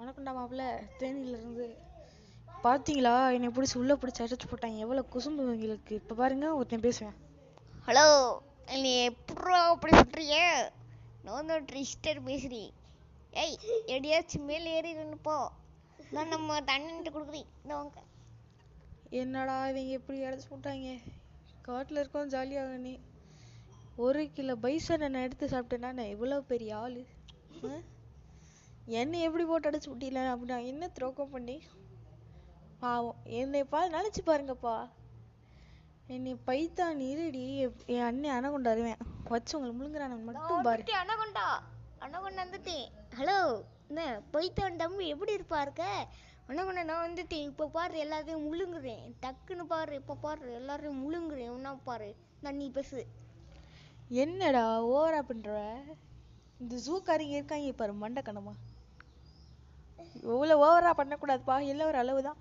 வணக்கம்டா மாப்பிள்ள, தேனியிலிருந்து. பார்த்தீங்களா, என்னை பிடிச்சி உள்ளே பிடிச்சி அடைச்சி போட்டாங்க. எவ்வளோ குசும்பு இவங்களுக்கு. இப்போ பாருங்க, ஒருத்தன் பேசுவேன். ஹலோ, நீ எப்படா அப்படி சொல்றிய? நான் தான் ட்ரிஸ்டர் பேசுறேன். ஏய், எடியாச்சும் மேலே ஏறி நின்னுப்போ. நான் நம்ம தண்ணிட்டு கொடுக்குறேன். வாங்க. என்னடா இவங்க எப்படி அடைச்சி போட்டாங்க. காட்டில் இருக்கோம் ஜாலியாக. நீ 1 கிலோ பைசன் நான் எடுத்து சாப்பிட்டேன்னா நான் எவ்வளோ பெரிய ஆள். என்னை எப்படி போட்டு அடைச்சி விட்டீங்களா அப்படின்னா என்ன துரோகம் பண்ணி. பாவம் என்னை நினச்சி பாருங்கப்பா. என்னை பைத்தான் இருடி என் அண்ணன் அணகொண்டா வருவேன் வச்சு உங்களை முழுங்குறான மட்டும் பாரு. அணகொண்டா வந்துட்டேன். ஹலோ, என்ன பைத்தான் தம்பி எப்படி இருப்பாருக்க? அணகொண்டா நான் வந்துட்டேன். இப்போ பாரு, எல்லாத்தையும் முழுங்குறேன். டக்குன்னு பாரு, இப்போ பாரு, எல்லாரையும் முழுங்குறேன். ஒன்றா பாரு, நான் நீ பேசு. என்னடா ஓவரா பண்ற? இந்த ஜூக்காரிங்க இருக்காங்க பாரு மண்டை கணமா. இவ்வளோ ஓவரா பண்ணக்கூடாதுப்பா. எல்லாம் ஒரு அளவு தான்.